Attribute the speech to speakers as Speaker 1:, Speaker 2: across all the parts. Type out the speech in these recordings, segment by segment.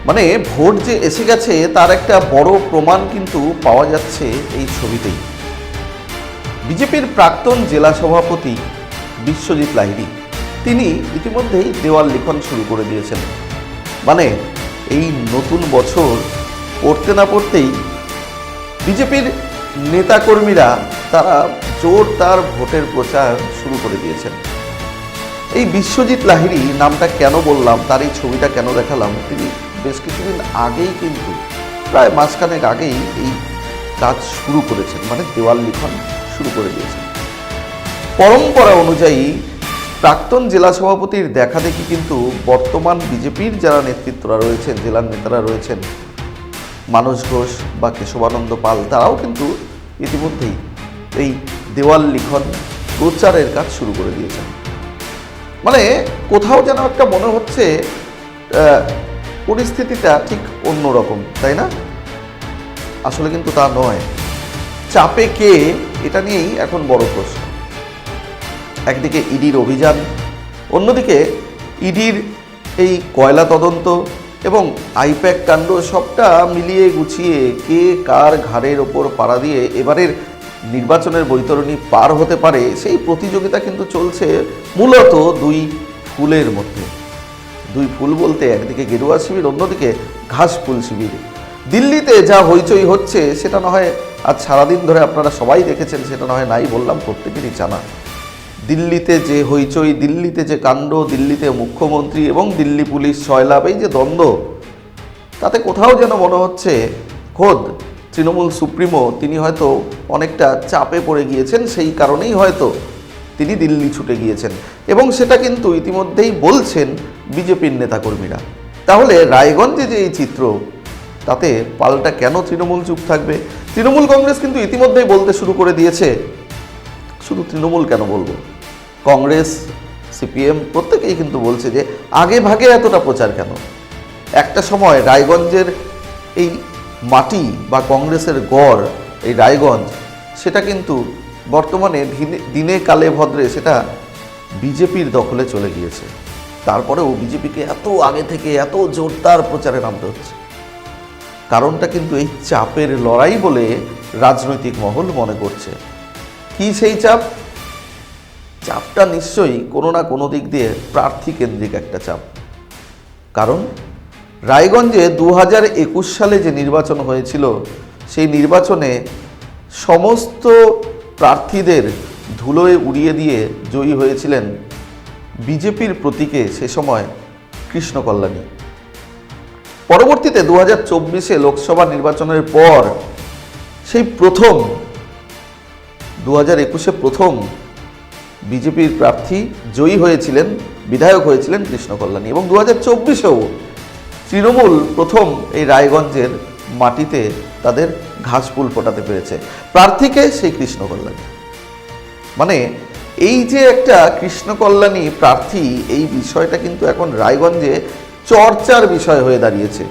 Speaker 1: মানে ভোট যে এসে গেছে তার একটা বড় প্রমাণ কিন্তু পাওয়া যাচ্ছে এই ছবিতেই। বিজেপির প্রাক্তন জেলা সভাপতি বিশ্বজিৎ লাহিড়ী তিনি ইতিমধ্যেই দেওয়াল লিখন শুরু করে দিয়েছেন। মানে এই নতুন বছর পড়তে না পড়তেই বিজেপির নেতাকর্মীরা তারা জোরদার ভোটের প্রচার শুরু করে দিয়েছেন। এই বিশ্বজিৎ লাহিড়ী নামটা কেন বললাম, তার এই ছবিটা কেন দেখালাম, তিনি বেশ কিছুদিন আগেই কিন্তু প্রায় মাসখানেক আগেই এই কাজ শুরু করেছেন, মানে দেওয়াল লিখন শুরু করে দিয়েছেন। পরম্পরা অনুযায়ী প্রাক্তন জেলা সভাপতির দেখা দেখি কিন্তু বর্তমান বিজেপির যারা নেতৃত্বরা রয়েছেন, জেলার নেতারা রয়েছেন, মানস ঘোষ বা কেশবানন্দ পাল, তারাও কিন্তু ইতিমধ্যেই এই দেওয়াল লিখন প্রচারের কাজ শুরু করে দিয়েছেন। মানে কোথাও যেন একটা মনে হচ্ছে পরিস্থিতিটা ঠিক অন্যরকম, তাই না? আসলে কিন্তু তা নয়। চাপে কে, এটা নিয়েই এখন বড় প্রশ্ন। একদিকে ইডির অভিযান, অন্যদিকে ইডির এই কয়লা তদন্ত এবং আইপ্যাক কাণ্ড, সবটা মিলিয়ে গুছিয়ে কে কার ঘাড়ের ওপর পাড়া দিয়ে এবারের নির্বাচনের বৈতরণী পার হতে পারে, সেই প্রতিযোগিতা কিন্তু চলছে মূলত দুই ফুলের মধ্যে। দুই ফুল বলতে একদিকে গেরুয়া শিবির, অন্যদিকে ঘাস ফুল শিবির। দিল্লিতে যা হইচই হচ্ছে সেটা না হয় আজ সারাদিন ধরে আপনারা সবাই দেখেছেন, সেটা না হয় নাই বললাম, প্রত্যেকেরই জানা। দিল্লিতে যে হইচই, দিল্লিতে যে কাণ্ড, দিল্লিতে মুখ্যমন্ত্রী এবং দিল্লি পুলিশ সয়লাভ, এই যে দ্বন্দ্ব, তাতে কোথাও যেন মনে হচ্ছে খোদ তৃণমূল সুপ্রিমো তিনি হয়তো অনেকটা চাপে পড়ে গিয়েছেন, সেই কারণেই হয়তো তিনি দিল্লি ছুটে গিয়েছেন, এবং সেটা কিন্তু ইতিমধ্যেই বলছেন বিজেপির নেতাকর্মীরা। তাহলে রায়গঞ্জে যে এই চিত্র, তাতে পাল্টা কেন তৃণমূল চুপ থাকবে? তৃণমূল কংগ্রেস কিন্তু ইতিমধ্যেই বলতে শুরু করে দিয়েছে। শুধু তৃণমূল কেন বলবো, কংগ্রেস, সিপিএম প্রত্যেকেই কিন্তু বলছে যে আগে ভাগে এতটা প্রচার কেন? একটা সময় রায়গঞ্জের এই মাটি বা কংগ্রেসের গড়, এই রায়গঞ্জ, সেটা কিন্তু বর্তমানে দিনে কালে ভদ্রে সেটা বিজেপির দখলে চলে গিয়েছে। তারপরেও বিজেপিকে এত আগে থেকে এত জোরদার প্রচারে নামতে হচ্ছে। কারণটা কিন্তু এই চাপের লড়াই বলে রাজনৈতিক মহল মনে করছে। কি সেই চাপ? চাপটা নিশ্চয়ই কোনো না কোনো দিক দিয়ে প্রার্থী কেন্দ্রিক একটা চাপ। কারণ রায়গঞ্জে 2021 সালে যে নির্বাচন হয়েছিল, সেই নির্বাচনে সমস্ত প্রার্থীদের ধুলোয় উড়িয়ে দিয়ে জয়ী হয়েছিলেন বিজেপির প্রতীকে সে সময় কৃষ্ণ কল্যাণী। পরবর্তীতে 2024 লোকসভা নির্বাচনের পর সেই প্রথম 2021 প্রথম বিজেপির প্রার্থী জয়ী হয়েছিলেন, বিধায়ক হয়েছিলেন কৃষ্ণ কল্যাণী, এবং 2024-এও তৃণমূল প্রথম এই রায়গঞ্জের মাটিতে তাদের ঘাসফুল ফোটাতে পেরেছে। প্রার্থীকে সেই কৃষ্ণ কল্যাণী। মানে এই যে একটা কৃষ্ণ কল্যাণী প্রার্থী, এই বিষয়টা কিন্তু এখন রায়গঞ্জে চর্চার বিষয় হয়ে দাঁড়িয়েছে।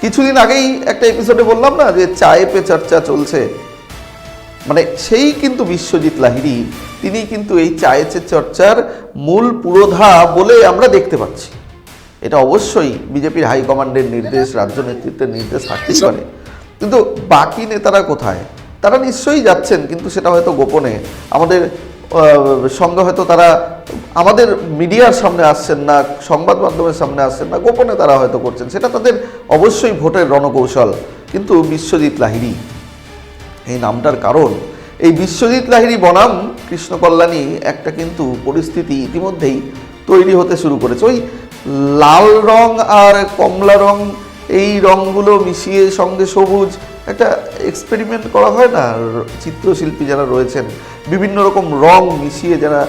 Speaker 1: কিছুদিন আগেই একটা এপিসোডে বললাম না যে চায়ে পে চর্চা চলছে, মানে সেই কিন্তু বিশ্বজিৎ লাহিড়ী, তিনি কিন্তু এই চায়ে পে চর্চার মূল পুরোধা বলে আমরা দেখতে পাচ্ছি। এটা অবশ্যই বিজেপির হাইকমান্ডের নির্দেশ, রাজ্য নেতৃত্বের নির্দেশ থাকতেই পারে, কিন্তু বাকি নেতারা কোথায়? তারা নিশ্চয়ই যাচ্ছেন, কিন্তু সেটা হয়তো গোপনে, আমাদের সঙ্গে হয়তো তারা আমাদের মিডিয়ার সামনে আসছেন না, সংবাদ মাধ্যমের সামনে আসছেন না, গোপনে তারা হয়তো করছেন, সেটা তাদের অবশ্যই ভোটের রণকৌশল। কিন্তু বিশ্বজিৎ লাহিড়ী এই নামটার কারণ, এই বিশ্বজিৎ লাহিড়ী বনাম কৃষ্ণ কল্যাণী একটা কিন্তু পরিস্থিতি ইতিমধ্যেই তৈরি হতে শুরু করেছে। ওই লাল রং আর কমলা রং, এই রঙগুলো মিশিয়ে সঙ্গে সবুজ একটা এক্সপেরিমেন্ট করা হয় না, চিত্রশিল্পী যারা রয়েছেন বিভিন্ন রকম রং মিশিয়ে যারা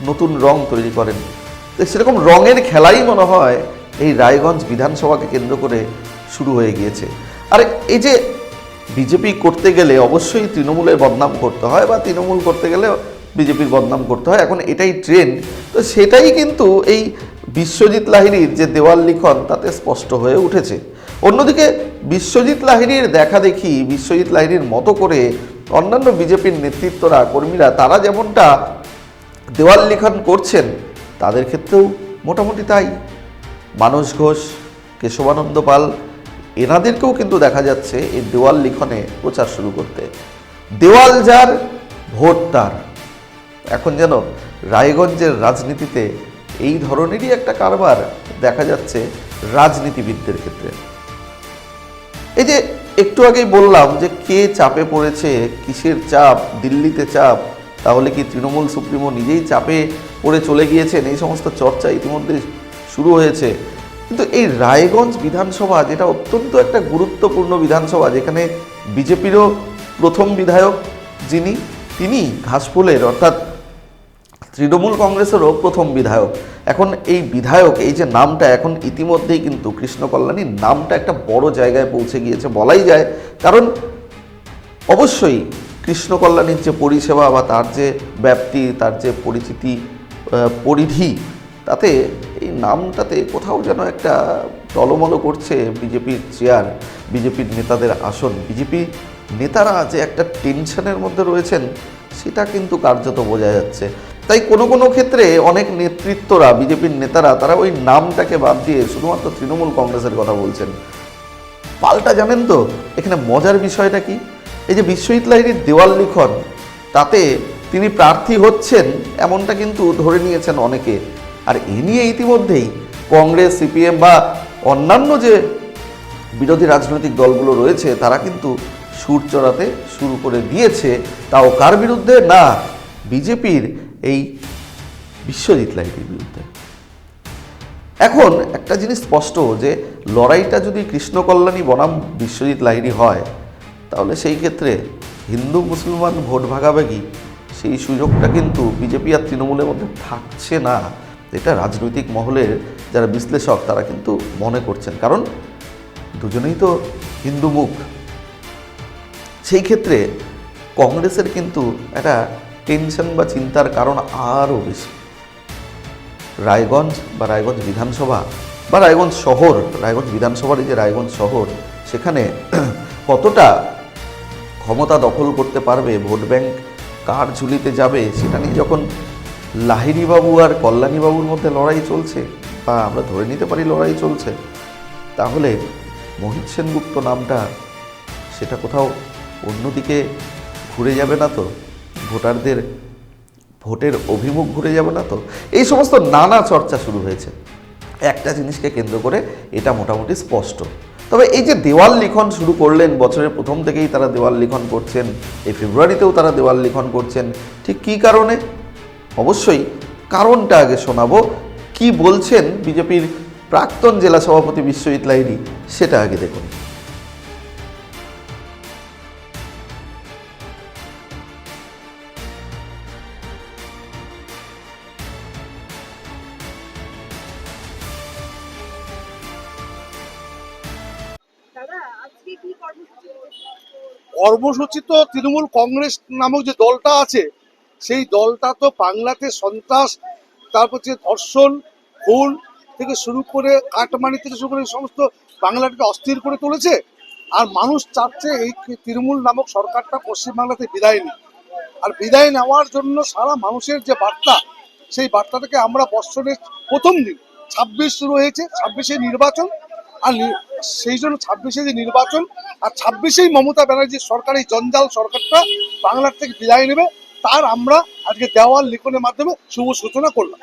Speaker 1: নতুন রং তৈরি করেন, সেরকম রঙের খেলাই মনে হয় এই রায়গঞ্জ বিধানসভাকে কেন্দ্র করে শুরু হয়ে গিয়েছে। আর এই যে বিজেপি করতে গেলে অবশ্যই তৃণমূলের বদনাম করতে হয়, বা তৃণমূল করতে গেলে বিজেপির বদনাম করতে হয়, এখন এটাই ট্রেন্ড। তো সেটাই কিন্তু এই বিশ্বজিৎ লাহিড়ীর যে দেওয়াল লিখন, তাতে স্পষ্ট হয়ে উঠেছে। অন্যদিকে বিশ্বজিৎ লাহিড়ীর দেখা দেখি, বিশ্বজিৎ লাহিড়ীর মতো করে অন্যান্য বিজেপির নেতৃত্বরা, কর্মীরা, তারা যেমনটা দেওয়াল লিখন করছেন, তাদের ক্ষেত্রেও মোটামুটি তাই। মানস ঘোষ, কেশবানন্দ পাল, এনাদেরকেও কিন্তু দেখা যাচ্ছে এই দেওয়াল লিখনে প্রচার শুরু করতে। দেওয়াল যার, ভোট তার। এখন যেন রায়গঞ্জের রাজনীতিতে এই ধরনেরই একটা কারবার দেখা যাচ্ছে রাজনীতিবিদদের ক্ষেত্রে। এই যে একটু আগেই বললাম যে কে চাপে পড়েছে, কিসের চাপ, দিল্লিতে চাপ, তাহলে কি তৃণমূল সুপ্রিমো নিজেই চাপে পড়ে চলে গিয়েছেন, এই সমস্ত চর্চা ইতিমধ্যে শুরু হয়েছে। কিন্তু এই রায়গঞ্জ বিধানসভা, যেটা অত্যন্ত একটা গুরুত্বপূর্ণ বিধানসভা, যেখানে বিজেপিরও প্রথম বিধায়ক যিনি, তিনি ঘাসফুলের অর্থাৎ তৃণমূল কংগ্রেসেরও প্রথম বিধায়ক। এখন এই বিধায়ক, এই যে নামটা, এখন ইতিমধ্যেই কিন্তু কৃষ্ণ কল্যাণীর নামটা একটা বড় জায়গায় পৌঁছে গিয়েছে বলাই যায়। কারণ অবশ্যই কৃষ্ণ কল্যাণীর যে পরিষেবা বা তার যে ব্যাপ্তি, তার যে পরিচিতি, পরিধি, তাতে এই নামটাতে কোথাও যেন একটা টলমল করছে বিজেপির চেয়ার, বিজেপির নেতাদের আসন। বিজেপি নেতারা যে একটা টেনশনের মধ্যে রয়েছেন সেটা কিন্তু কার্যত বোঝা যাচ্ছে। তাই কোনো কোনো ক্ষেত্রে অনেক নেতৃত্বরা, বিজেপির নেতারা, তারা ওই নামটাকে বাদ দিয়ে শুধুমাত্র তৃণমূল কংগ্রেসের কথা বলছেন। পাল্টা জানেন তো এখানে মজার বিষয়টা কি? এই যে বিশ্বজিৎ লাহিড়ীর দেওয়াল লিখন, তাতে তিনি প্রার্থী হচ্ছেন এমনটা কিন্তু ধরে নিয়েছেন অনেকে। আর এ নিয়ে ইতিমধ্যেই কংগ্রেস, সিপিএম বা অন্যান্য যে বিরোধী রাজনৈতিক দলগুলো রয়েছে তারা কিন্তু সুর চড়াতে শুরু করে দিয়েছে। তাও কার বিরুদ্ধে? না, বিজেপির এই বিশ্বজিৎ লাহিড়ীর বিরুদ্ধে। এখন একটা জিনিস স্পষ্ট যে লড়াইটা যদি কৃষ্ণ কল্যাণী বনাম বিশ্বজিৎ লাহিড়ী হয়, তাহলে সেই ক্ষেত্রে হিন্দু মুসলমান ভোট ভাগাভাগি, সেই সুযোগটা কিন্তু বিজেপি আর তৃণমূলের মধ্যে থাকছে না। এটা রাজনৈতিক মহলের যারা বিশ্লেষক তারা কিন্তু মনে করছেন, কারণ দুজনেই তো হিন্দু মুখ। সেই ক্ষেত্রে কংগ্রেসের কিন্তু একটা টেনশন বা চিন্তার কারণ আরও বেশি। রায়গঞ্জ বা রায়গঞ্জ বিধানসভা বা রায়গঞ্জ শহর, রায়গঞ্জ বিধানসভার এই যে রায়গঞ্জ শহর, সেখানে কতটা ক্ষমতা দখল করতে পারবে, ভোট ব্যাংক কার ঝুলিতে যাবে, সেটা নিয়ে যখন লাহিড়ীবাবু আর কল্যাণীবাবুর মধ্যে লড়াই চলছে, বা আমরা ধরে নিতে পারি লড়াই চলছে, তাহলে মোহিত সেনগুপ্ত নামটা সেটা কোথাও অন্যদিকে ঘুরে যাবে না তো? ভোটারদের ভোটের অভিমুখ ঘুরে যাবে না তো? এই সমস্ত নানা চর্চা শুরু হয়েছে একটা জিনিসকে কেন্দ্র করে, এটা মোটামুটি স্পষ্ট। তবে এই যে দেওয়াল লিখন শুরু করলেন, বছরের প্রথম থেকেই তারা দেওয়াল লিখন করছেন, এই ফেব্রুয়ারিতেও তারা দেওয়াল লিখন করছেন, ঠিক কী কারণে? অবশ্যই কারণটা আগে শোনাবো। কি বলছেন বিজেপির প্রাক্তন জেলা সভাপতি বিশ্বজিৎ লাহিড়ী, সেটা আগে দেখুন।
Speaker 2: কর্মসূচি তো তৃণমূল কংগ্রেস নামক যে দলটা আছে, সেই দলটা তো বাংলাতে সন্ত্রাস, তারপর যে ধর্ষণ, খুন থেকে শুরু করে কাটমানি থেকে শুরু করে সমস্ত বাংলাটাকে অস্থির করে তুলেছে। আর মানুষ চাচ্ছে এই তৃণমূল নামক সরকারটা পশ্চিমবাংলাতে বিদায় নিক। আর বিদায় নেওয়ার জন্য সারা মানুষের যে বার্তা, সেই বার্তাটাকে আমরা বৎসরের প্রথম দিন 26 শুরু হয়েছে, 26-এ নির্বাচন। আর সেই জন্য 26-এ যে নির্বাচন, আর 26-এই মমতা ব্যানার্জির সরকার, এই জঞ্জাল সরকারটা বাংলার থেকে বিদায় নেবে, তার আমরা আজকে দেওয়াল লিখনের মাধ্যমে শুভ সূচনা করলাম।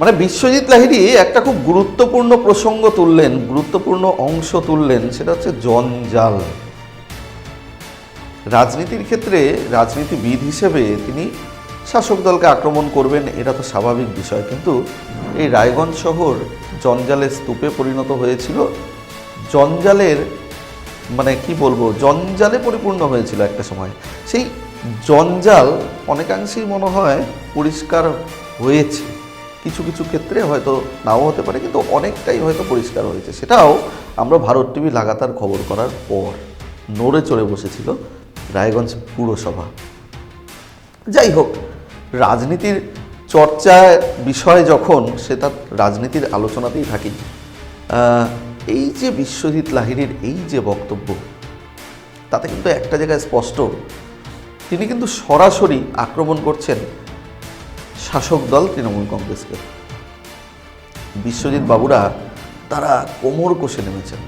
Speaker 1: মানে বিশ্বজিৎ লাহিড়ী একটা খুব গুরুত্বপূর্ণ প্রসঙ্গ তুললেন, গুরুত্বপূর্ণ অংশ তুললেন, সেটা হচ্ছে জঞ্জাল। রাজনীতির ক্ষেত্রে রাজনীতিবিদ হিসেবে তিনি শাসক দলকে আক্রমণ করবেন, এটা তো স্বাভাবিক বিষয়। কিন্তু এই রায়গঞ্জ শহর জঞ্জালের স্তূপে পরিণত হয়েছিল, জঞ্জালের মানে কি বলবো, জঞ্জালে পরিপূর্ণ হয়েছিল একটা সময়। সেই জঞ্জাল অনেকাংশেই মনে হয় পরিষ্কার হয়েছে, কিছু কিছু ক্ষেত্রে হয়তো নাও হতে পারে, কিন্তু অনেকটাই হয়তো পরিষ্কার হয়েছে। সেটাও আমরা ভারত টিভি লাগাতার খবর করার পর নড়ে চড়ে বসেছিল রায়গঞ্জ পুরসভা। যাই হোক, রাজনীতির চর্চার বিষয় যখন, সে তার রাজনীতির আলোচনাতেই থাকি। এই যে বিশ্বজিৎ লাহিড়ীর এই যে বক্তব্য, তাতে কিন্তু একটা জায়গায় স্পষ্ট, তিনি কিন্তু সরাসরি আক্রমণ করছেন শাসক দল তৃণমূল কংগ্রেসকে। বিশ্বজিৎ বাবুরা তারা কোমর কষে নেমেছেন।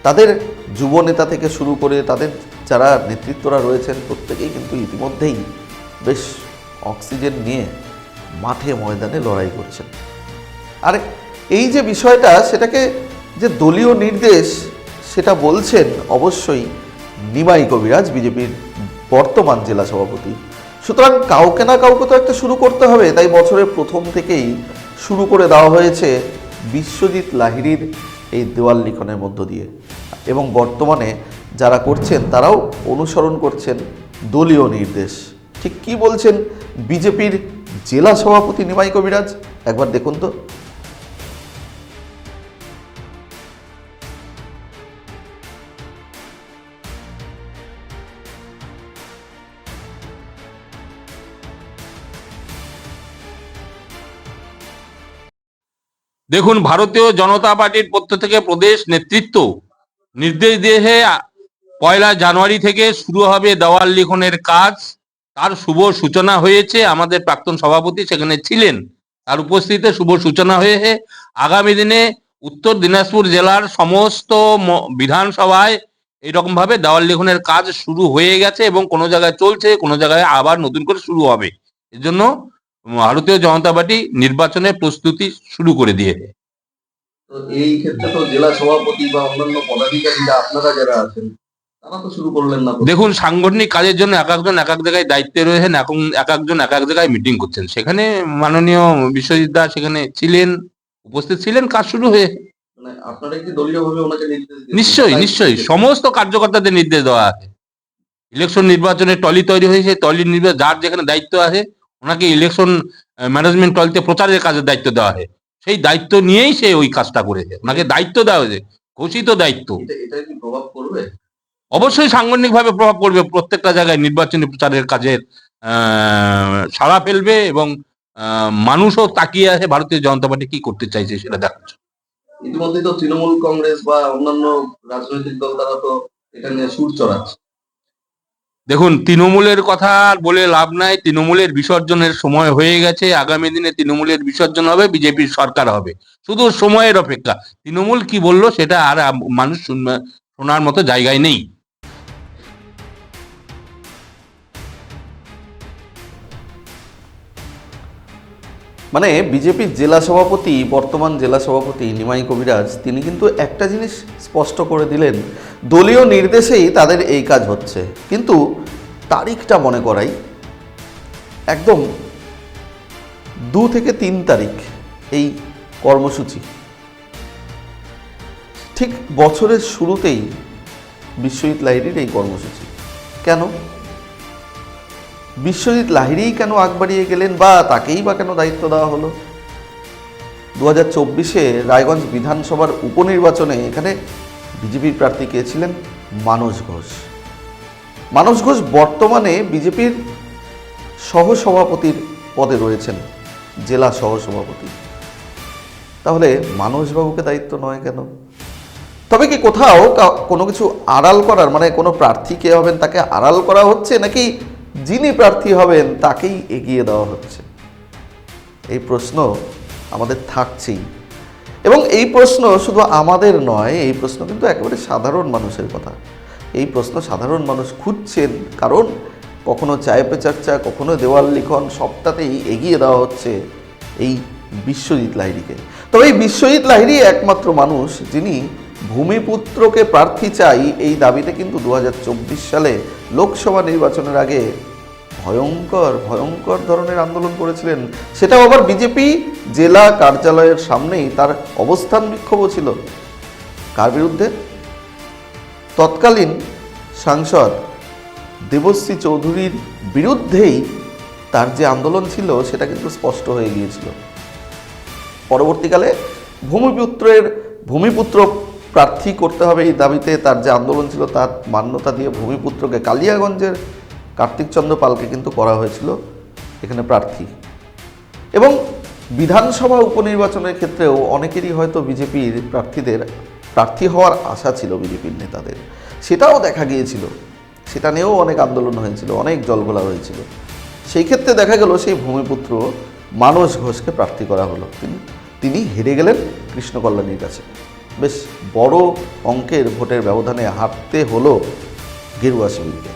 Speaker 1: তাদের যুব নেতা থেকে শুরু করে তাদের যারা নেতৃত্বরা রয়েছেন প্রত্যেকেই কিন্তু ইতিমধ্যেই বেশ অক্সিজেন নিয়ে মাঠে ময়দানে লড়াই করছেন। আর এই যে বিষয়টা, সেটাকে যে দলীয় নির্দেশ সেটা বলছেন অবশ্যই নিমাই কবিরাজ, বিজেপির বর্তমান জেলা সভাপতি। সুতরাং কাউকে না কাউকে তো একটা শুরু করতে হবে, তাই বছরের প্রথম থেকেই শুরু করে দেওয়া হয়েছে বিশ্বজিৎ লাহিড়ীর এই দেওয়াল লিখনের মধ্য দিয়ে। এবং বর্তমানে যারা করছেন তারাও অনুসরণ করছেন দলীয় নির্দেশ। ঠিক কি বলছেন বিজেপির জেলা সভাপতি নিমাই কবিরাজ, একবার দেখুন তো।
Speaker 3: দেখুন, ভারতীয় জনতা পার্টির পক্ষ থেকে প্রদেশ নেতৃত্ব নির্দেশ দিয়েছে 1 জানুয়ারি থেকে শুরু হবে দেওয়াল লিখনের কাজ। তার শুভ সূচনা হয়েছে, আমাদের প্রাক্তন সভাপতি সেখানে ছিলেন, তার উপস্থিতিতে শুভ সূচনা হয়েছে। আগামী দিনে উত্তর দিনাজপুর জেলার সমস্ত বিধানসভায় এইরকম ভাবে দেওয়াল লিখনের কাজ শুরু হয়ে গেছে এবং কোনো জায়গায় চলছে, কোনো জায়গায় আবার নতুন করে শুরু হবে। এর জন্য ভারতীয় জনতা পার্টি নির্বাচনের প্রস্তুতি শুরু করে দিয়েছে।
Speaker 1: তো এই ক্ষেত্রে তো জেলা সভাপতি বা অন্যান্য পদাধিকারীরা আপনারা যারা আছেন তারা তো শুরু করলেন না।
Speaker 3: দেখুন, সাংগঠনিক কাজের জন্য এক একজন এক এক জায়গায় দায়িত্বে রয়েছেন, এখন এক একজন এক এক জায়গায় মিটিং করছেন। সেখানে মাননীয় বিশ্বজিৎ দা সেখানে ছিলেন, উপস্থিত ছিলেন, কাজ শুরু হয়ে।
Speaker 1: মানে আপনারা কি দলীয়ভাবে ওনাকে নির্দেশ দিয়েছেন?
Speaker 3: নিশ্চয়ই নিশ্চয়ই সমস্ত কার্যকর্তাদের নির্দেশ দেওয়া আছে। ইলেকশন নির্বাচনে টলি তৈরি হয়েছে, টলি নির্বাচন যার যেখানে দায়িত্ব আছে ওনাকে ইলেকশন ম্যানেজমেন্ট টলিতে প্রচারের কাজের দায়িত্ব দেওয়া হয়। সেই দায়িত্ব নিয়েই সে ওই কাজটা করেছে, ওনাকে দায়িত্ব দেওয়া হয়েছে, ঘোষিত দায়িত্ব।
Speaker 1: এটা কি প্রভাব পড়বে?
Speaker 3: অবশ্যই সাংগঠনিকভাবে প্রভাব পড়বে, প্রত্যেকটা জায়গায় নির্বাচনী প্রচারের কাজের সাড়া ফেলবে এবং মানুষও তাকিয়ে আছে ভারতীয় জনতা পার্টি কি করতে চাইছে সেটা দেখার জন্য।
Speaker 1: ইতিমধ্যে তো তৃণমূল কংগ্রেস বা অন্যান্য রাজনৈতিক দল তারা তো এটা নিয়ে সুর চড়াচ্ছে।
Speaker 3: দেখুন, তৃণমূলের কথা আর বলে লাভ নাই, তৃণমূলের বিসর্জনের সময় হয়ে গেছে। আগামী দিনে তৃণমূলের বিসর্জন হবে, বিজেপির সরকার হবে, শুধু সময়ের অপেক্ষা। তৃণমূল কি বললো সেটা আর মানুষ শোনার মতো জায়গায় নেই।
Speaker 1: মানে বিজেপির জেলা সভাপতি, বর্তমান জেলা সভাপতি নিমাই কবিরাজ, তিনি কিন্তু একটা জিনিস স্পষ্ট করে দিলেন, দলীয় নির্দেশেই তাদের এই কাজ হচ্ছে। কিন্তু তারিখটা মনে করাই, একদম 2 থেকে 3 তারিখ এই কর্মসূচি। ঠিক বছরের শুরুতেই বিশ্বজিৎ লাহিড়ীর এই কর্মসূচি। কেন বিশ্বজিৎ লাহিড়ী কেন আগ বাড়িয়ে গেলেন, বা তাকেই বা কেন দায়িত্ব দেওয়া হলো? 2024-এ রায়গঞ্জ বিধানসভার উপনির্বাচনে এখানে বিজেপির প্রার্থী কে ছিলেন? মানস ঘোষ। মানস ঘোষ বর্তমানে বিজেপির সহসভাপতির পদে রয়েছেন, জেলা সহসভাপতি। তাহলে মানসবাবুকে দায়িত্ব নয় কেন? তবে কি কোথাও কোনো কিছু আড়াল করার, মানে কোনো প্রার্থী কে হবেন তাকে আড়াল করা হচ্ছে, নাকি যিনি প্রার্থী হবেন তাকেই এগিয়ে দেওয়া হচ্ছে? এই প্রশ্ন আমাদের থাকছেই। এবং এই প্রশ্ন শুধু আমাদের নয়, এই প্রশ্ন কিন্তু একেবারে সাধারণ মানুষের কথা। এই প্রশ্ন সাধারণ মানুষ খুঁজছেন, কারণ কখনো চায় পে চর্চা, কখনো দেওয়াল লিখন, সবটাতেই এগিয়ে দেওয়া হচ্ছে এই বিশ্বজিৎ লাহিড়ীকে। তবে এই বিশ্বজিৎ লাহিড়ী একমাত্র মানুষ যিনি ভূমিপুত্রকে প্রার্থী চাই এই দাবিতে কিন্তু 2024 সালে লোকসভা নির্বাচনের আগে ভয়ঙ্কর ভয়ঙ্কর ধরনের আন্দোলন করেছিলেন। সেটাও আবার বিজেপি জেলা কার্যালয়ের সামনেই তার অবস্থান বিক্ষোভও ছিল। কার বিরুদ্ধে? তৎকালীন সাংসদ দেবশ্রী চৌধুরীর বিরুদ্ধেই তার যে আন্দোলন ছিল সেটা কিন্তু স্পষ্ট হয়ে গিয়েছিল। পরবর্তীকালে ভূমিপুত্র প্রার্থী করতে হবে এই দাবিতে তার যে আন্দোলন ছিল তার মান্যতা দিয়ে ভূমিপুত্রকে, কালিয়াগঞ্জের কার্তিক চন্দ্র পালকে কিন্তু করা হয়েছিল এখানে প্রার্থী। এবং বিধানসভা উপনির্বাচনের ক্ষেত্রেও অনেকেরই হয়তো বিজেপির প্রার্থীদের প্রার্থী হওয়ার আশা ছিল বিজেপির নেতাদের, সেটাও দেখা গিয়েছিল। সেটা নিয়েও অনেক আন্দোলন হয়েছিল, অনেক জলঘোলা হয়েছিল। সেই ক্ষেত্রে দেখা গেল সেই ভূমিপুত্র মানস ঘোষকে প্রার্থী করা হলো, তিনি হেরে গেলেন কৃষ্ণ কল্যাণীর কাছে। বেশ বড় অঙ্কের ভোটের ব্যবধানে হারতে হলো গেরুয়া শিবিরকে,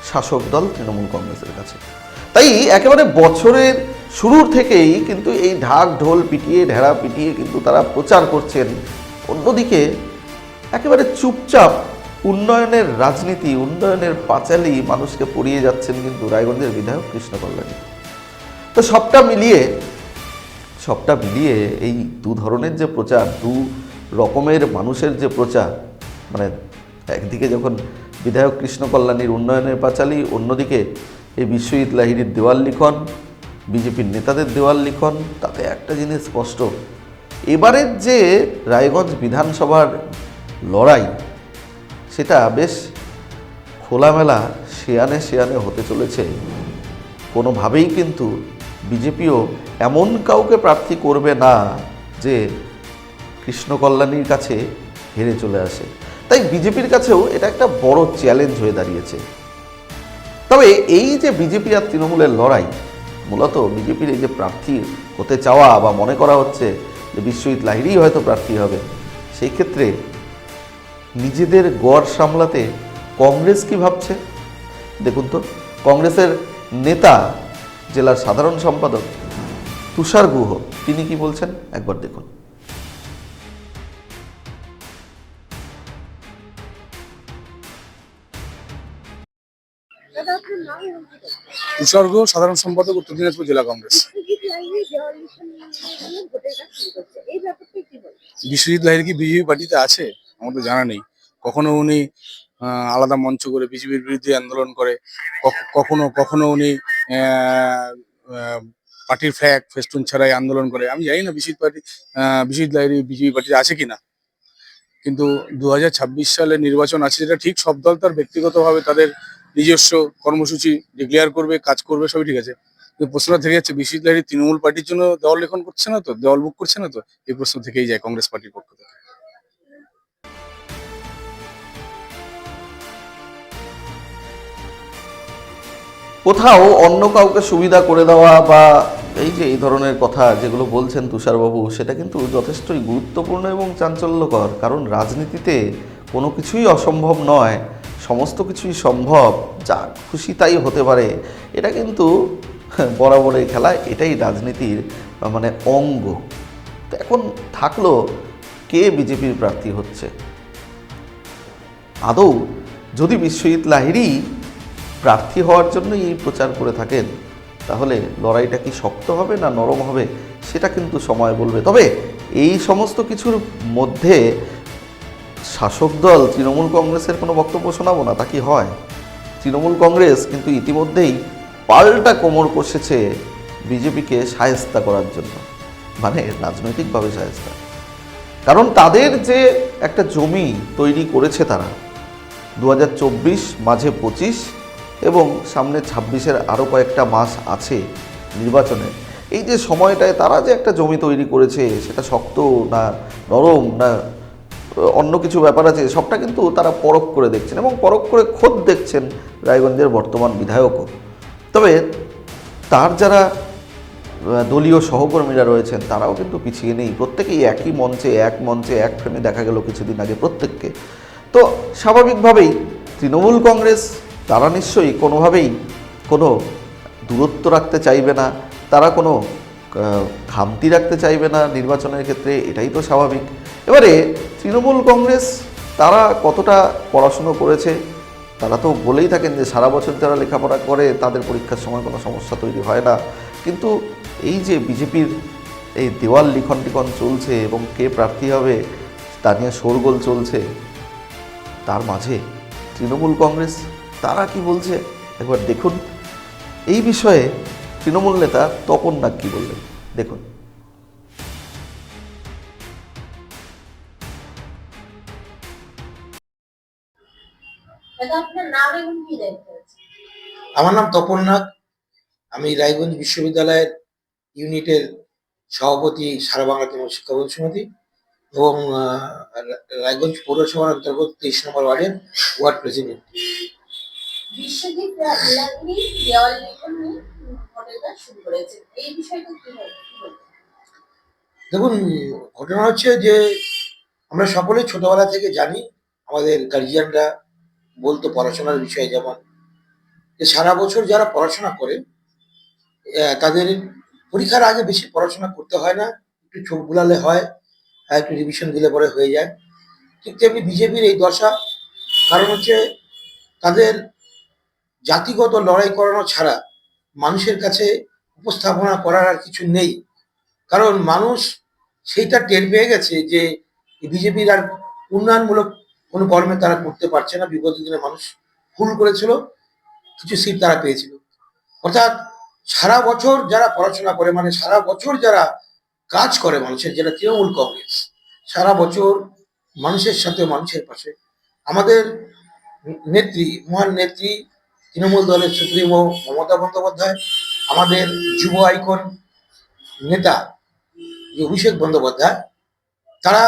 Speaker 1: শাসক দল তৃণমূল কংগ্রেসের কাছে। তাই একেবারে বছরের শুরুর থেকেই কিন্তু এই ঢাক ঢোল পিটিয়ে ঢেড়া পিটিয়ে কিন্তু তারা প্রচার করছেন। অন্যদিকে একেবারে চুপচাপ উন্নয়নের রাজনীতি, উন্নয়নের পাঁচালি মানুষকে পড়িয়ে যাচ্ছেন কিন্তু রায়গঞ্জের বিধায়ক কৃষ্ণ কল্যাণী। তো সবটা মিলিয়ে এই দু ধরনের যে প্রচার, দু রকমের মানুষের যে প্রচার, মানে একদিকে যখন বিধায়ক কৃষ্ণ কল্যাণীর উন্নয়নের পাঁচালি, অন্যদিকে এই বিশ্বজিৎ লাহিড়ীর দেওয়াল লিখন, বিজেপির নেতাদের দেওয়াল লিখন, তাতে একটা জিনিস স্পষ্ট, এবারের যে রায়গঞ্জ বিধানসভার লড়াই সেটা বেশ খোলামেলা শেয়ানে শেয়ানে হতে চলেছে। কোনোভাবেই কিন্তু বিজেপিও এমন কাউকে প্রার্থী করবে না যে কৃষ্ণ কল্যাণীর কাছে হেরে চলে আসে। তাই বিজেপির কাছেও এটা একটা বড় চ্যালেঞ্জ হয়ে দাঁড়িয়েছে। তবে এই যে বিজেপি আর তৃণমূলের লড়াই, মূলত বিজেপির এই যে প্রার্থী হতে চাওয়া বা মনে করা হচ্ছে যে বিশ্বজিৎ লাহিড়ী হয়তো প্রার্থী হবে, সেই ক্ষেত্রে নিজেদের গড় সামলাতে কংগ্রেস কি ভাবছে দেখুন তো। কংগ্রেসের নেতা, জেলার সাধারণ সম্পাদক তুষার গুহ, তিনি কি বলছেন একবার দেখুন।
Speaker 4: তুষার ঘোষ, সাধারণ সম্পাদক, উত্তর দিনাজপুর জেলা কংগ্রেস। বিশ্বজিৎ লাহিড়ী কি বিজেপি পার্টিতে আছে? আমার তো জানা নেই। কখনো উনি আলাদা মঞ্চ করে বিজেপির বিরুদ্ধে আন্দোলন করে, কখনো কখনো উনি পার্টির ফ্ল্যাগ ফেস্টুন ছাড়াই আন্দোলন করে। আমি জানি না বিশ্বজিৎ লাহিড়ী বিজেপি পার্টিতে আছে কিনা। কিন্তু 2026 সালে নির্বাচন আছে, যেটা ঠিক। সব দল তার ব্যক্তিগতভাবে তাদের নিজস্ব কর্মসূচি ডিক্লেয়ার করবে, কাজ করবে, সবই ঠিক আছে। কিন্তু প্রশ্নটা থেকে যাচ্ছে, বিশ্বজিৎ লাহিড়ী তৃণমূল পার্টির জন্য দেওয়াল লেখন করছে না তো, দেওয়াল বুক করছে না তো? এই প্রশ্ন থেকেই যায় কংগ্রেস পার্টির পক্ষ থেকে।
Speaker 1: কোথাও অন্য কাউকে সুবিধা করে দেওয়া বা এই ধরনের কথা যেগুলো বলছেন তুষারবাবু, সেটা কিন্তু যথেষ্টই গুরুত্বপূর্ণ এবং চাঞ্চল্যকর। কারণ রাজনীতিতে কোনো কিছুই অসম্ভব নয়, সমস্ত কিছুই সম্ভব, যা খুশি তাই হতে পারে। এটা কিন্তু বরাবরের খেলা, এটাই রাজনীতির মানে অঙ্গ। তো এখন থাকলো কে বিজেপির প্রার্থী হচ্ছে। আদৌ যদি বিশ্বজিৎ লাহিড়ী প্রার্থী হওয়ার জন্যই এই প্রচার করে থাকেন, তাহলে লড়াইটা কি শক্ত হবে না নরম হবে, সেটা কিন্তু সময় বলবে। তবে এই সমস্ত কিছুর মধ্যে শাসক দল তৃণমূল কংগ্রেসের কোনো বক্তব্য শোনাবো না, তা কি হয়? তৃণমূল কংগ্রেস কিন্তু ইতিমধ্যেই পাল্টা কোমর কষেছে বিজেপিকে শায়েস্তা করার জন্য, মানে রাজনৈতিকভাবে শায়েস্তা। কারণ তাদের যে একটা জমি তৈরি করেছে তারা, 2024 মাঝে 25 এবং সামনে 26-এর আরও কয়েকটা মাস আছে নির্বাচনে, এই যে সময়টায় তারা যে একটা জমি তৈরি করেছে, সেটা শক্ত না নরম না অন্য কিছু ব্যাপার আছে, সবটা কিন্তু তারা পরখ করে দেখছেন এবং পরখ করে খোদ দেখছেন রায়গঞ্জের বর্তমান বিধায়কও। তবে তার যারা দলীয় সহকর্মীরা রয়েছেন তারাও কিন্তু পিছিয়ে নেই, প্রত্যেকেই একই মঞ্চে এক ফ্রেমে দেখা গেল কিছুদিন আগে প্রত্যেককে। তো স্বাভাবিকভাবেই তৃণমূল কংগ্রেস তারা নিশ্চয়ই কোনোভাবেই কোনো দূরত্ব রাখতে চাইবে না, তারা কোনো খামতি রাখতে চাইবে না নির্বাচনের ক্ষেত্রে, এটাই তো স্বাভাবিক। এবারে তৃণমূল কংগ্রেস তারা কতটা পড়াশুনো করেছে, তারা তো বলেই থাকেন যে সারা বছর যারা লেখাপড়া করে তাদের পরীক্ষার সময় কোনো সমস্যা তৈরি হয় না। কিন্তু এই যে বিজেপির এই দেওয়াল লিখন টিখন চলছে এবং কে প্রার্থী হবে তা নিয়ে শোরগোল চলছে, তার মাঝে তৃণমূল কংগ্রেস তারা কি বলছে একবার দেখুন। এই বিষয়ে তৃণমূল নেতা তপন নাগ কি বললেন দেখুন।
Speaker 5: আমার নাম তপন নাগ। আমি রায়গঞ্জ বিশ্ববিদ্যালয়ের ইউনিটের সভাপতি, সারা বাংলা তৃণমূল শিক্ষাবোধ সমিতি, এবং রায়গঞ্জ পৌরসভার অন্তর্গত 23 নম্বর ওয়ার্ডের ওয়ার্ড প্রেসিডেন্ট।
Speaker 6: বিশ্বজিৎ লাহিড়ী দেওয়াল লিখন নিয়ে ঘটনা শুরু করেছে, এই বিষয়টা কি বলবেন?
Speaker 5: দেখুন, ঘটনা হচ্ছে যে আমরা সকলেই ছোটবেলা থেকে জানি, আমাদের গার্জিয়ানরা বলতো পড়াশোনার বিষয়ে, যেমন যে সারা বছর যারা পড়াশোনা করে তাদের পরীক্ষার আগে বেশি পড়াশোনা করতে হয় না, একটু চোখ বুলালে হয়, আর একটু রিভিশন দিলে পরে হয়ে যায়। ঠিক তেমনি বিজেপির এই দশা, কারণ হচ্ছে তাদের জাতিগত লড়াই করানো ছাড়া মানুষের কাছে উপস্থাপনা করার আর কিছু নেই। কারণ মানুষ সেইটা টের পেয়ে গেছে যে বিজেপির আর উন্নয়নমূলক কোনো কর্মে তারা করতে পারছে না। বিগত দিনে মানুষ ভুল করেছিল, কিছু সিট তারা পেয়েছিল। অর্থাৎ সারা বছর যারা পড়াশোনা করে, মানে সারা বছর যারা কাজ করে মানুষের, যেটা তৃণমূল কংগ্রেস, সারা বছর মানুষের সাথে, মানুষের পাশে। আমাদের নেত্রী, মহান নেত্রী, তৃণমূল দলের সুপ্রিমো মমতা বন্দ্যোপাধ্যায়, আমাদের যুব আইকন নেতা যে অভিষেক বন্দ্যোপাধ্যায়, তারা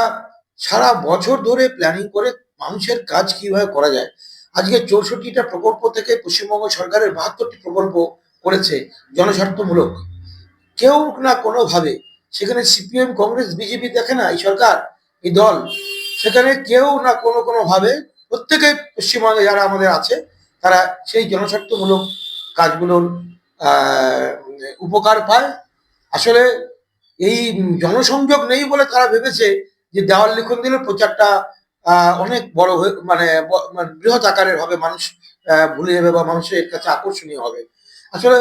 Speaker 5: সারা বছর ধরে প্ল্যানিং করে মানুষের কাজ কিভাবে করা যায়। আজকে 64টা প্রকল্প থেকে পশ্চিমবঙ্গ সরকারের 72টি প্রকল্প করেছে জনস্বার্থমূলক। কেউ না কোনোভাবে, সেখানে সিপিএম, কংগ্রেস, বিজেপি দেখে না, এই সরকার, এই দল, সেখানে কেউ না কোনোভাবে, প্রত্যেকে পশ্চিমবঙ্গে যারা আমাদের আছে তারা সেই জনস্বার্থমূলক কাজগুলোর উপকার পায়। আসলে এই জনসংযোগ নেই বলে তারা ভেবেছে যে দেওয়াল লিখন দিলে প্রচারটা অনেক বড় হয়ে, মানে বৃহৎ আকারের হবে, মানুষ ভুলে যাবে বা মানুষের কাছে আকর্ষণীয় হবে। আসলে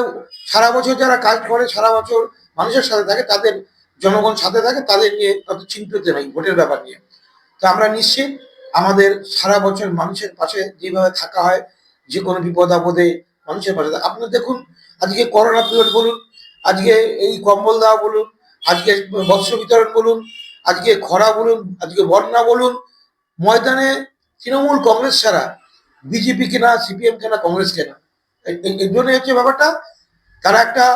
Speaker 5: সারা বছর যারা কাজ করে, সারা বছর মানুষের সাথে থাকে, তাদের জনগণ সাথে থাকে, তাদের নিয়ে অত চিন্তিত নেই ভোটের ব্যাপার নিয়ে। তো আমরা নিশ্চিত আমাদের সারা বছর মানুষের পাশে যেভাবে থাকা হয়, যে কোনো বিপদ আপদে মানুষের পাশে থাকে। আপনার দেখুন, আজকে করোনা পিরিয়ড বলুন, আজকে এই কম্বল দেওয়া বলুন, আজকে বস্ত্র বিতরণ বলুন, আজকে খরা বলুন, আজকে বন্যা বলুন, ময়দানে তৃণমূল কংগ্রেস ছাড়া বিজেপি কেনা, সিপিএম কেনা, কংগ্রেস কেনা। এই জন্য হচ্ছে ব্যাপারটা, তারা একটা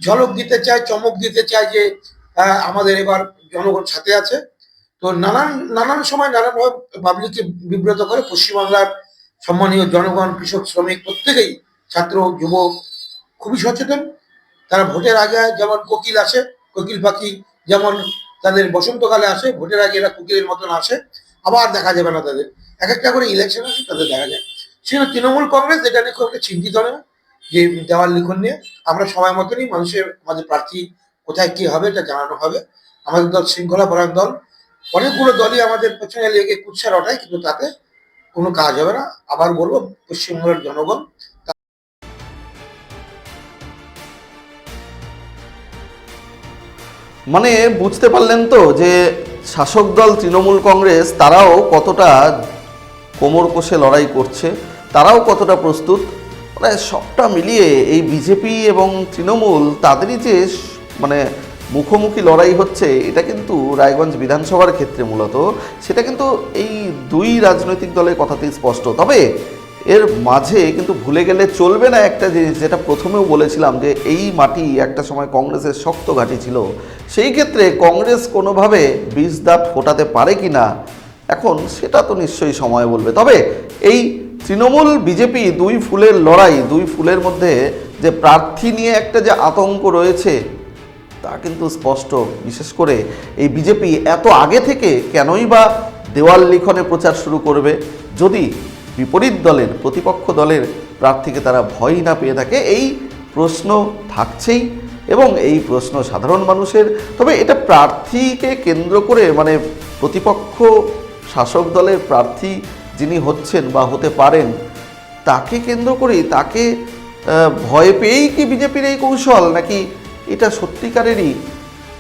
Speaker 5: ঝলক দিতে চায়, চমক দিতে চায় যে আমাদের এবার জনগণ সাথে আছে। তো নানান সময় নানানভাবে পাবলিককে বিব্রত করে। পশ্চিমবাংলার সম্মানীয় জনগণ, কৃষক, শ্রমিক প্রত্যেকেই, ছাত্র, যুবক খুবই সচেতন। তারা ভোটের আগে যেমন কোকিল আসে, কোকিল পাখি যেমন তাদের বসন্তকালে আসে, ভোটের আগে এরা কোকিলের মতন আসে, আবার দেখা যাবে না তাদের। এক একটা করে ইলেকশন আসে, তাদের দেখা যায়। সেটা তৃণমূল কংগ্রেস এটা নিয়ে খুব একটা চিন্তিত নয়, যে দেওয়াল লিখন নিয়ে। আমরা সময় মতনই মানুষের, আমাদের প্রার্থী কোথায় কি হবে এটা জানানো হবে। আমাদের দল শৃঙ্খলা পরায়ণ দল, অনেকগুলো দলই আমাদের পেছনে লেগে কুৎসা রটায়, কিন্তু তাতে কোনো কাজ হবে না। আবার বলবো, পশ্চিমবঙ্গের জনগণ
Speaker 1: মানে বুঝতে পারলেন তো যে শাসক দল তৃণমূল কংগ্রেস তারাও কতটা কোমর কষে লড়াই করছে, তারাও কতটা প্রস্তুত। মানে সবটা মিলিয়ে এই বিজেপি এবং তৃণমূল তাদেরই যে মানে মুখোমুখি লড়াই হচ্ছে, এটা কিন্তু রায়গঞ্জ বিধানসভার ক্ষেত্রে মূলত সেটা কিন্তু এই দুই রাজনৈতিক দলের কথাতেই স্পষ্ট। তবে এর মাঝে কিন্তু ভুলে গেলে চলবে না একটা জিনিস, যেটা প্রথমেও বলেছিলাম, যে এই মাটি একটা সময় কংগ্রেসের শক্ত ঘাঁটি ছিল। সেই ক্ষেত্রে কংগ্রেস কোনোভাবে বিষ দাঁত ফোটাতে পারে কি না এখন, সেটা তো নিশ্চয়ই সময় বলবে। তবে এই তৃণমূল বিজেপি দুই ফুলের লড়াই, দুই ফুলের মধ্যে যে প্রার্থী নিয়ে একটা যে আতঙ্ক রয়েছে তা কিন্তু স্পষ্ট। বিশেষ করে এই বিজেপি এত আগে থেকে কেনই বা দেওয়াল লিখনে প্রচার শুরু করবে, যদি বিপরীত দলের, প্রতিপক্ষ দলের প্রার্থীকে তারা ভয় না পেয়ে থাকে? এই প্রশ্ন থাকছেই, এবং এই প্রশ্ন সাধারণ মানুষের। তবে এটা প্রার্থীকে কেন্দ্র করে, মানে প্রতিপক্ষ শাসক দলের প্রার্থী যিনি হচ্ছেন বা হতে পারেন, তাকে কেন্দ্র করেই, তাকে ভয় পেয়েই কি বিজেপির এই কৌশল, নাকি এটা সত্যিকারেরই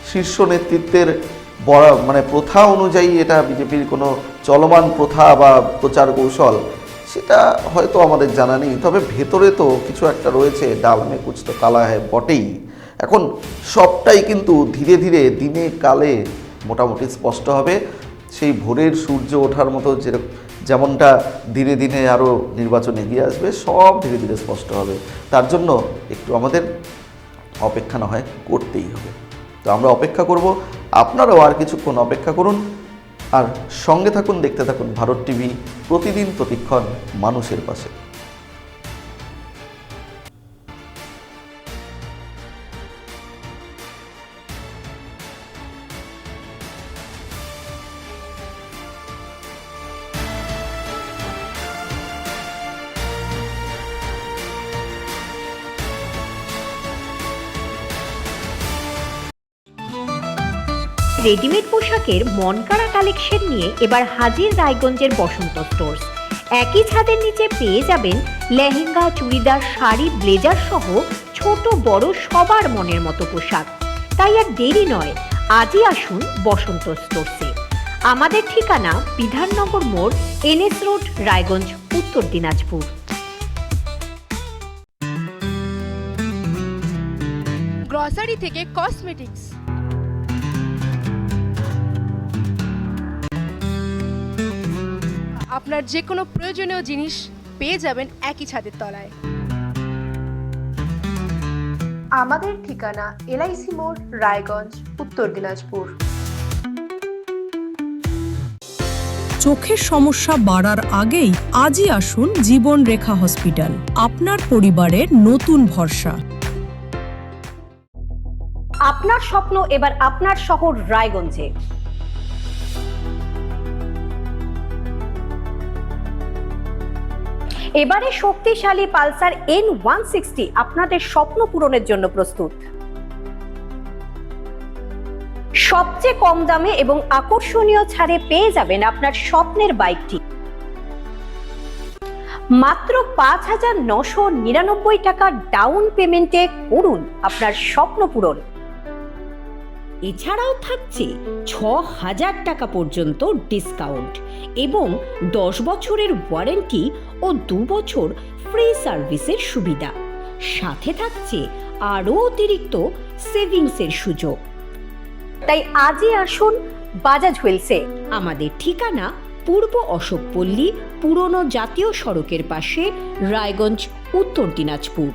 Speaker 1: শীর্ষ নেতৃত্বের বড় মানে প্রথা অনুযায়ী এটা বিজেপির কোনো চলমান প্রথা বা প্রচার কৌশল, সেটা হয়তো আমাদের জানা নেই। তবে ভেতরে তো কিছু একটা রয়েছে, ডাল মে কুছ তো কালা হ্যায় বটেই। এখন সবটাই কিন্তু ধীরে ধীরে দিনে কালে মোটামুটি স্পষ্ট হবে। সেই ভোরের সূর্য ওঠার মতো যেমনটা ধীরে ধীরে আরও নির্বাচন এগিয়ে আসবে, সব ধীরে ধীরে স্পষ্ট হবে। তার জন্য একটু আমাদের অপেক্ষা না হয় করতেই হবে। তো আমরা অপেক্ষা করব, আপনারাও আর কিছুক্ষণ অপেক্ষা করুন, আর সঙ্গে থাকুন, দেখতে থাকুন ভারত টিভি, প্রতিদিন প্রতিক্ষণ মানুষের পাশে।
Speaker 7: রেডিমেড পোশাকের মনকাড়া কালেকশন নিয়ে এবার হাজির রায়গঞ্জের বসন্ত স্টোর্স। একই ছাদের নিচে পেয়ে যাবেন লেহেঙ্গা, চুড়িদার, শাড়ি, ব্লেজার সহ ছোট বড় সবার মনের মতো পোশাক। তাই আর দেরি নয়, আজই আসুন বসন্ত স্টোর্সে। আমাদের ঠিকানা বিধাননগর মোড়, NS রোড, রায়গঞ্জ, উত্তর দিনাজপুর।
Speaker 8: গ্রসারি থেকে কসমেটিক্স, আপনার যে কোনো প্রয়োজনীয় জিনিস পেয়ে যাবেন একই ছাদের তলায়। আমাদের ঠিকানা LIC মোড়, রায়গঞ্জ, উত্তর দিনাজপুর।
Speaker 9: চোখের সমস্যা বাড়ার আগেই আজই আসুন জীবন রেখা হসপিটাল, আপনার পরিবারের নতুন ভরসা।
Speaker 7: আপনার স্বপ্ন এবার আপনার শহর রায়গঞ্জে। এবারে শক্তিশালী পালসার N160 আপনাদের স্বপ্ন পূরণের জন্য প্রস্তুত। সবচেয়ে কম দামে এবং আকর্ষণীয় ছাড়ে পেয়ে যাবেন আপনার স্বপ্নের বাইকটি। মাত্র 5,999 টাকা ডাউন পেমেন্টে করুন আপনার স্বপ্ন পূরণ। এছাড়াও থাকছে 6,000 টাকা পর্যন্ত ডিসকাউন্ট এবং 10 বছরের ওয়ারেন্টি ও 2 বছর ফ্রি সার্ভিসের সুবিধা। সাথে থাকছে আরও অতিরিক্ত সেভিংসের সুযোগ। তাই আজই আসুন বাজাজ হুইলসে। আমাদের ঠিকানা পূর্ব অশোকপল্লী, পুরনো জাতীয় সড়কের পাশে, রায়গঞ্জ, উত্তর দিনাজপুর।